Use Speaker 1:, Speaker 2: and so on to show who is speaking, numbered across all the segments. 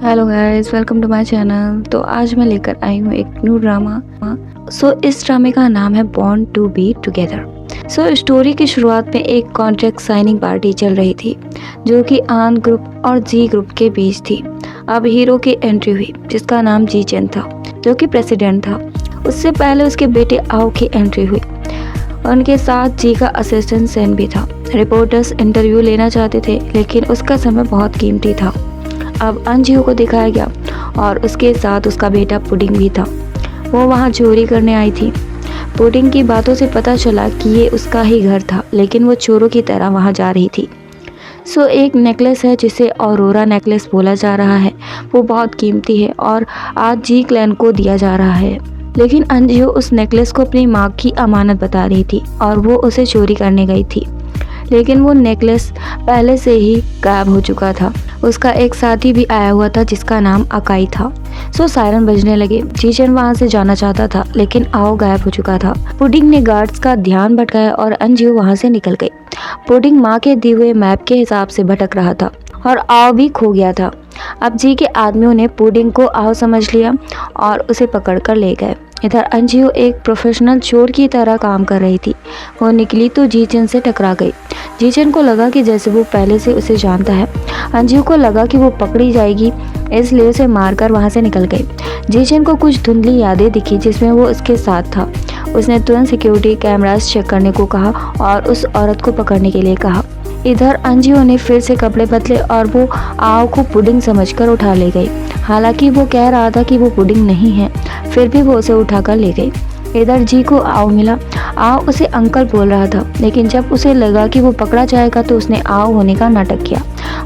Speaker 1: Hello guys, welcome to my channel. तो आज मैं लेकर आई हूँ एक न्यू ड्रामा। इस ड्रामे का नाम है born to be together. Story की शुरुआत में एक कॉन्ट्रैक्ट साइनिंग पार्टी चल रही थी जो कि आन ग्रुप और जी ग्रुप के बीच थी। अब हीरो की एंट्री हुई जिसका नाम जी चेन था, जो कि प्रेसिडेंट था। उससे पहले उसके बेटे आओ की एंट्री हुई। उनके साथ जी का असिस्टेंट सेन भी था। रिपोर्टर्स इंटरव्यू लेना चाहते थे लेकिन उसका समय बहुत कीमती था। अब अंजियो को दिखाया गया और उसके साथ उसका बेटा पुडिंग भी था। वो वहाँ चोरी करने आई थी। पुडिंग की बातों से पता चला कि ये उसका ही घर था, लेकिन वो चोरों की तरह वहाँ जा रही थी। एक नेकलेस है जिसे ऑरोरा नेकलेस बोला जा रहा है। वो बहुत कीमती है और आज जी क्लैन को दिया जा रहा है। लेकिन अंजियो उस नेकलेस को अपनी माँ की अमानत बता रही थी और वो उसे चोरी करने गई थी, लेकिन वो नेकलेस पहले से ही गायब हो चुका था। उसका एक साथी भी आया हुआ था जिसका नाम अकाई था। सायरन बजने लगे। जीचन वहां से जाना चाहता था लेकिन आओ गायब हो चुका था। पुडिंग ने गार्ड्स का ध्यान भटकाया और अंजियो वहां से निकल गई। पुडिंग माँ के दिए हुए मैप के हिसाब से भटक रहा था और आओ भी खो गया था। अब जी के आदमियों ने पुडिंग को आओ समझ लिया और उसे पकड़कर ले गए। इधर अंजियो एक प्रोफेशनल चोर की तरह काम कर रही थी। वो निकली तो जीचन से टकरा गई। जीचन को लगा कि जैसे वो पहले से उसे जानता है। अंजियो को लगा कि वो पकड़ी जाएगी, इसलिए उसे मारकर वहां से निकल गई। जीचन को कुछ धुंधली यादें दिखी जिसमें वो उसके साथ था। उसने तुरंत सिक्योरिटी कैमरास चेक करने को कहा और उस औरत को पकड़ने के लिए कहा। इधर अंजियो ने फिर से कपड़े बदले और वो आओ को पुडिंग समझकर उठा ले गई। हालांकि वो कह रहा था कि वो पुडिंग नहीं है, फिर भी वो उसे उठाकर ले गई। इधर जी को आओ मिला। आओ उसे अंकल बोल रहा था, लेकिन जब उसे लगा कि वो पकड़ा जाएगा तो उसने आओ होने का नाटक किया।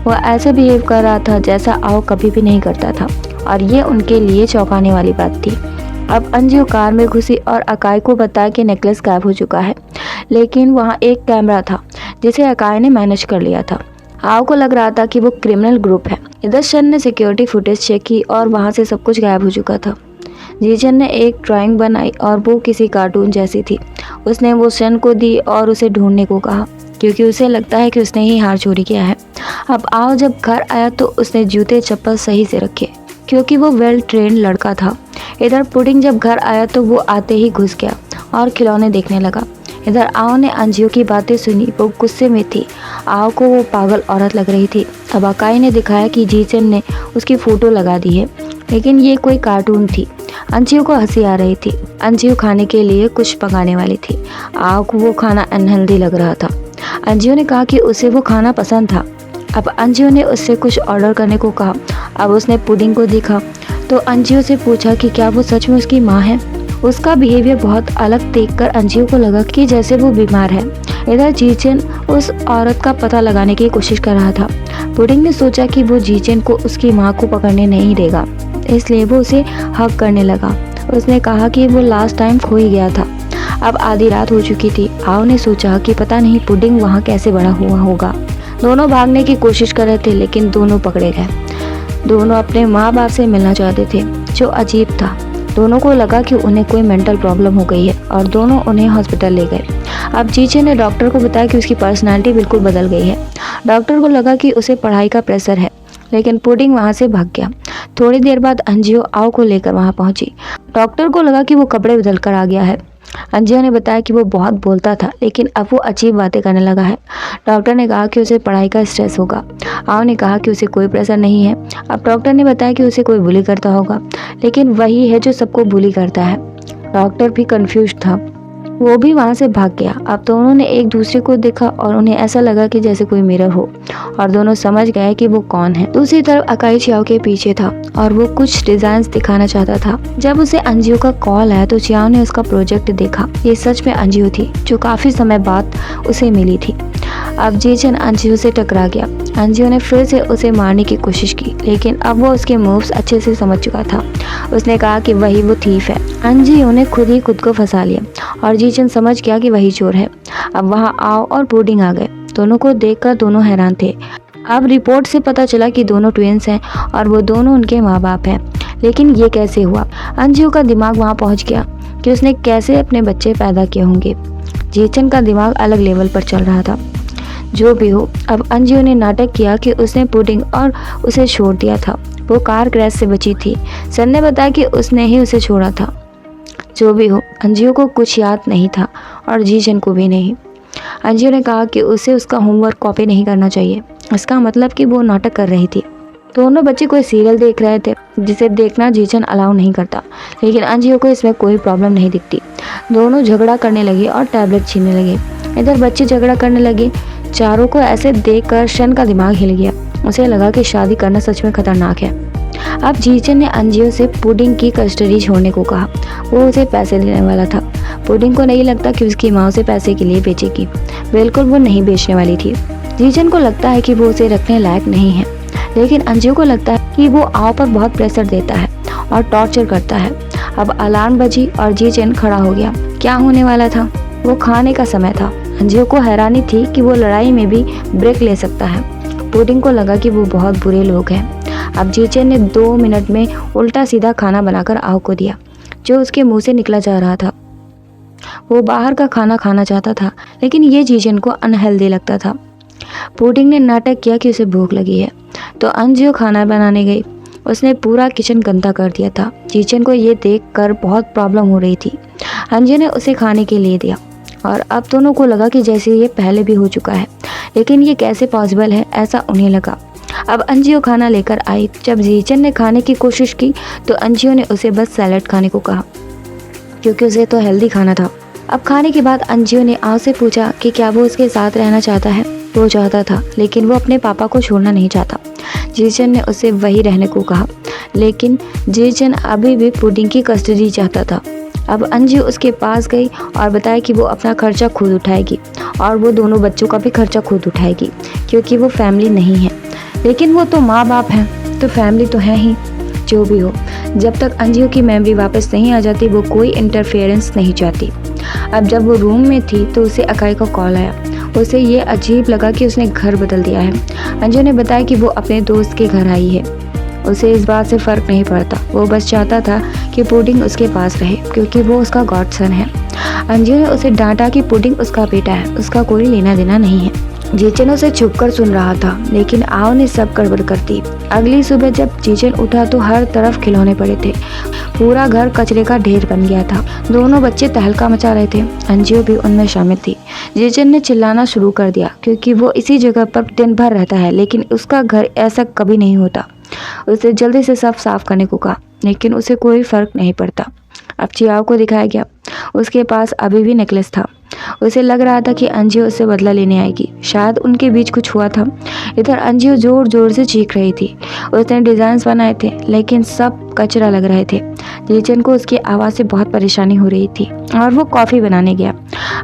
Speaker 1: वह ऐसे बिहेव कर रहा था जैसा आओ कभी भी नहीं करता था और ये उनके लिए चौंकाने वाली बात थी। अब अंजियो कार में घुसी और अकाई को बताया कि नेकलेस गायब हो चुका है, लेकिन वहाँ एक कैमरा था जिसे अकाई ने मैनेज कर लिया था। आओ को लग रहा था कि वो क्रिमिनल ग्रुप है। इधर शन ने सिक्योरिटी फुटेज चेक की और वहाँ से सब कुछ गायब हो चुका था। जीचन ने एक ड्राइंग बनाई और वो किसी कार्टून जैसी थी। उसने वो शन को दी और उसे ढूंढने को कहा क्योंकि उसे लगता है कि उसने ही हार चोरी किया है। अब आओ जब घर आया तो उसने जूते चप्पल सही से रखे क्योंकि वो वेल ट्रेंड लड़का था। इधर पुडिंग जब घर आया तो वो आते ही घुस गया और खिलौने देखने लगा। इधर आओ ने अंजियो की बातें सुनी। वो गुस्से में थी। आओ को वो पागल औरत लग रही थी। अब अकाई ने दिखाया कि जीचन ने उसकी फोटो लगा दी है, लेकिन ये कोई कार्टून थी। अंजियो को हंसी आ रही थी। अंजियो खाने के लिए कुछ पकाने वाली थी। आओ को वो खाना अनहेल्दी लग रहा था। अंजियो ने कहा कि उसे वो खाना पसंद था। अब अंजियो ने उससे कुछ ऑर्डर करने को कहा। अब उसने पुडिंग को देखा तो अंजियो से पूछा कि क्या वो सच में उसकी माँ है। उसका बिहेवियर बहुत अलग देखकर अंजियो को लगा कि जैसे वो बीमार है। इधर जीचन उस औरत का पता लगाने की कोशिश कर रहा था। पुडिंग ने सोचा कि वो जीचन को उसकी माँ को पकड़ने नहीं देगा, इसलिए वो उसे हक करने लगा। उसने कहा कि वो लास्ट टाइम खो ही गया था। अब आधी रात हो चुकी थी। आओ ने सोचा कि पता नहीं पुडिंग वहाँ कैसे बड़ा हुआ होगा। दोनों भागने की कोशिश कर रहे थे लेकिन दोनों पकड़े गए। दोनों अपने माँ बाप से मिलना चाहते थे, जो अजीब था। दोनों को लगा कि उन्हें कोई मेंटल प्रॉब्लम हो गई है और दोनों उन्हें हॉस्पिटल ले गए। अब जीचे ने डॉक्टर को बताया कि उसकी पर्सनालिटी बिल्कुल बदल गई है। डॉक्टर को लगा कि उसे पढ़ाई का प्रेशर है, लेकिन पुडिंग वहाँ से भाग गया। थोड़ी देर बाद अंजियो आओ को लेकर वहाँ पहुंची। डॉक्टर को लगा कि वो कपड़े बदल कर आ गया है। अंजियो ने बताया कि वो बहुत बोलता था लेकिन अब वो अजीब बातें करने लगा है। डॉक्टर ने कहा कि उसे पढ़ाई का स्ट्रेस होगा। आओ ने कहा कि उसे कोई प्रेशर नहीं है। अब डॉक्टर ने बताया कि उसे कोई बुली करता होगा, लेकिन वही है जो सबको बुली करता है। डॉक्टर भी कंफ्यूज था। वो भी वहाँ से भाग गया। अब दोनों ने एक दूसरे को देखा और उन्हें ऐसा लगा कि जैसे कोई मिरर हो और दोनों समझ गए कि वो कौन है। दूसरी तरफ अकाई चियाओ के पीछे था और वो कुछ डिजाइन दिखाना चाहता था। जब उसे अंजियो का कॉल आया तो चियाओ ने उसका प्रोजेक्ट देखा। ये सच में अंजियो थी जो काफी समय बाद उसे मिली थी। अब जीचन अंजियो से टकरा गया। अंजियो ने फिर से उसे मारने की कोशिश की, लेकिन अब वो उसके मूव्स अच्छे से समझ चुका था। उसने कहा कि वही वो थीफ है। अंजियो ने खुद ही खुद को फंसा लिया और जीचन समझ गया कि वही चोर है। अब वहाँ आओ और पुडिंग आ गए। दोनों को देखकर दोनों हैरान थे। अब रिपोर्ट से पता चला कि दोनों ट्विंस हैं और वो दोनों उनके माँ बाप हैं, लेकिन ये कैसे हुआ। अंजियो का दिमाग वहाँ पहुँच गया कि उसने कैसे अपने बच्चे पैदा किए होंगे। जीचन का दिमाग अलग लेवल पर चल रहा था। जो भी हो, अब अंजियो ने नाटक किया कि उसने पुडिंग और उसे छोड़ दिया था। वो कार क्रैश से बची थी। सन ने बताया कि उसने ही उसे छोड़ा था। जो भी हो, अंजियो को कुछ याद नहीं था और जीजन को भी नहीं। अंजियो ने कहा कि उसे उसका होमवर्क कॉपी नहीं करना चाहिए। इसका मतलब कि वो नाटक कर रही थी। दोनों बच्चे कोई सीरियल देख रहे थे जिसे देखना जीजन अलाउ नहीं करता, लेकिन अंजियो को इसमें कोई प्रॉब्लम नहीं दिखती। दोनों झगड़ा करने लगे और टैबलेट छीनने लगे। इधर बच्चे झगड़ा करने लगे। चारों को ऐसे देखकर शन का दिमाग हिल गया। उसे लगा कि शादी करना सच में खतरनाक है। अब जीजन ने अंजियो से पुडिंग की कस्टडी छोड़ने को कहा। वो उसे पैसे देने वाला था। पुडिंग को नहीं लगता कि उसकी माँ उसे पैसे के लिए बेचेगी। बिल्कुल वो नहीं बेचने वाली थी। जीजन को लगता है कि वो उसे रखने लायक नहीं है, लेकिन अंजियो को लगता है कि वो आओ पर बहुत प्रेशर देता है और टॉर्चर करता है। अब अलार्म बजी और जीजन खड़ा हो गया। क्या होने वाला था? वो खाने का समय था। अंजियो को हैरानी थी कि वो लड़ाई में भी ब्रेक ले सकता है। पुडिंग को लगा कि वो बहुत बुरे लोग हैं। अब जीजन ने 2 मिनट में उल्टा सीधा खाना बनाकर आओ को दिया, जो उसके मुंह से निकला जा रहा था। वो बाहर का खाना खाना चाहता था, लेकिन ये जीजन को अनहेल्दी लगता था। पुडिंग ने नाटक किया कि उसे भूख लगी है, तो अंजियो खाना बनाने गई। उसने पूरा किचन गंदा कर दिया था। जीजन को ये देखकर बहुत प्रॉब्लम हो रही थी। अंजियो ने उसे खाने के लिए दिया और अब दोनों को लगा कि जैसे ये पहले भी हो चुका है, लेकिन ये कैसे पॉसिबल है, ऐसा उन्हें लगा। अब अंजियो खाना लेकर आई। जब जीजन ने खाने की कोशिश की तो अंजियो ने उसे बस सैलेड खाने को कहा, क्योंकि उसे तो हेल्दी खाना था। अब खाने के बाद अंजियो ने आओ से पूछा कि क्या वो उसके साथ रहना चाहता है। वो चाहता था, लेकिन वो अपने पापा को छोड़ना नहीं चाहता। जीजन ने उसे वही रहने को कहा, लेकिन जीजन अभी भी पुडिंग की कस्टडी चाहता था। अब अंजियो उसके पास गई और बताया कि वो अपना खर्चा खुद उठाएगी और वो दोनों बच्चों का भी खर्चा खुद उठाएगी, क्योंकि वो फैमिली नहीं है। लेकिन वो तो माँ बाप हैं, तो फैमिली तो है ही। जो भी हो, जब तक अंजियो की मेमोरी वापस नहीं आ जाती वो कोई इंटरफेरेंस नहीं चाहती। अब जब वो रूम में थी तो उसे अकाई का कॉल आया। उसे ये अजीब लगा कि उसने घर बदल दिया है। अंजियो ने बताया कि वो अपने दोस्त के घर आई है। उसे इस बात से फ़र्क नहीं पड़ता। वो बस चाहता था कि पुडिंग उसके पास रहे, क्योंकि वो उसका गॉडसन है। अंजियो ने उसे डांटा कि पुडिंग उसका बेटा है, उसका कोई लेना देना नहीं है। जीजन उसे छुपकर सुन रहा था, लेकिन आओ ने सब गड़बड़ कर दी। अगली सुबह जब जीजन उठा तो हर तरफ खिलौने पड़े थे। पूरा घर कचरे का ढेर बन गया था। दोनों बच्चे तहलका मचा रहे थे। अंजियो भी उनमें शामिल थी। जीजन ने चिल्लाना शुरू कर दिया, क्योंकि वो इसी जगह पर दिन भर रहता है, लेकिन उसका घर ऐसा कभी नहीं होता। उसे जल्दी से सब साफ करने को कहा, लेकिन उसे कोई फर्क नहीं पड़ता। अब चियाओ को दिखाया गया। उसके पास अभी भी नेकलेस था। उसे लग रहा था कि अंजियो उससे बदला लेने आएगी। शायद उनके बीच कुछ हुआ था। इधर अंजियो जोर जोर से चीख रही थी। उसने डिजाइन बनाए थे, लेकिन सब कचरा लग रहे थे। जीजन को उसकी आवाज़ से बहुत परेशानी हो रही थी और वो कॉफ़ी बनाने गया।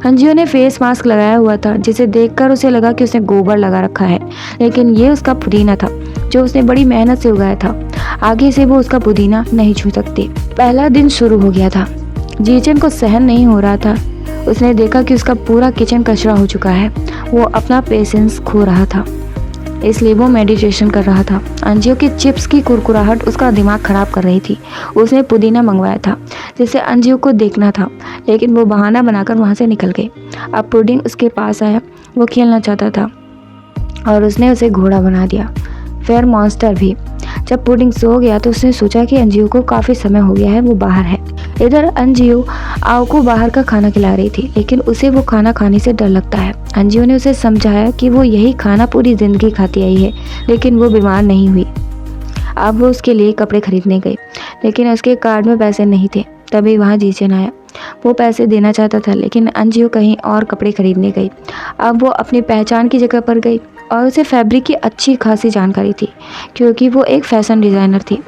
Speaker 1: अंजियो ने फेस मास्क लगाया हुआ था, जिसे देखकर उसे लगा कि उसने गोबर लगा रखा है, लेकिन ये उसका पुदीना था जो उसने बड़ी मेहनत से उगाया था। आगे से वो उसका पुदीना नहीं छू सकती। पहला दिन शुरू हो गया था। जीजन को सहन नहीं हो रहा था। उसने देखा कि उसका पूरा किचन कचरा हो चुका है। वो अपना पेशेंस खो रहा था, इसलिए वो मेडिटेशन कर रहा था। अंजियो की चिप्स की कुरकुराहट उसका दिमाग खराब कर रही थी। उसने पुदीना मंगवाया था जिसे अंजियो को देखना था, लेकिन वो बहाना बनाकर वहाँ से निकल गई। अब पुडिंग उसके पास आया। वो खेलना चाहता था और उसने उसे घोड़ा बना दिया, फिर मॉन्स्टर भी। जब पुडिंग सो गया तो उसने सोचा कि अंजियो को काफ़ी समय हो गया है, वो बाहर है। इधर अंजियो आओ को बाहर का खाना खिला रही थी, लेकिन उसे वो खाना खाने से डर लगता है। अंजियो ने उसे समझाया कि वो यही खाना पूरी ज़िंदगी खाती आई है, लेकिन वो बीमार नहीं हुई। अब वो उसके लिए कपड़े खरीदने गई, लेकिन उसके कार्ड में पैसे नहीं थे। तभी वहाँ जीजन आया। वो पैसे देना चाहता था, लेकिन अंजियो कहीं और कपड़े खरीदने गई। अब वो अपनी पहचान की जगह पर गई और उसे फैब्रिक की अच्छी खासी जानकारी थी, क्योंकि वो एक फैशन डिज़ाइनर थी।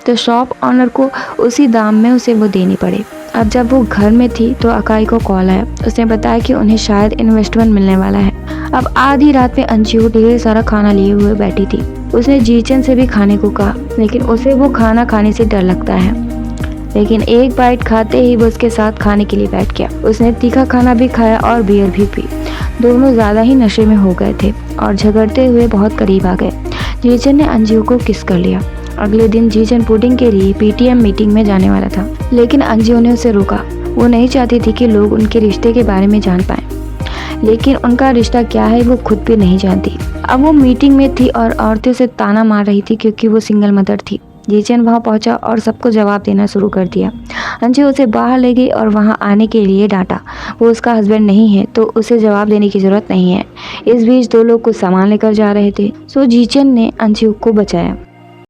Speaker 1: तो शॉप ऑनर को उसी दाम में उसे वो देनी पड़े। अब जब वो घर में थी तो अकाई को कॉल आया। उसने बताया कि उन्हें शायद इन्वेस्टमेंट मिलने वाला है। अब आधी रात में अंजियो ढेर सारा खाना लिए हुए बैठी थी। उसने जीजन से भी खाने को कहा, लेकिन उसे वो खाना खाने से डर लगता है। लेकिन एक बाइट खाते ही वो उसके साथ खाने के लिए बैठ गया। उसने तीखा खाना भी खाया और बियर भी पी। दोनों ज़्यादा ही नशे में हो गए थे और झगड़ते हुए बहुत करीब आ गए। जीजन ने अंजियो को किस कर लिया। अगले दिन जीजन पुडिंग के लिए पीटीएम मीटिंग में जाने वाला था, लेकिन अंजियो ने उसे रोका। वो नहीं चाहती थी कि लोग उनके रिश्ते के बारे में जान पाएं, लेकिन उनका रिश्ता क्या है वो खुद भी नहीं जानती। अब वो मीटिंग में थी और औरतें उसे ताना मार रही थी, क्योंकि वो सिंगल मदर थी। जीचेन वहाँ पहुंचा और सबको जवाब देना शुरू कर दिया। अंजू उसे बाहर ले गई और वहाँ आने के लिए डांटा। वो उसका हस्बैंड नहीं है तो उसे जवाब देने की जरूरत नहीं है। इस बीच दो लोग कुछ सामान लेकर जा रहे थे, सो जीचेन ने अंजू को बचाया।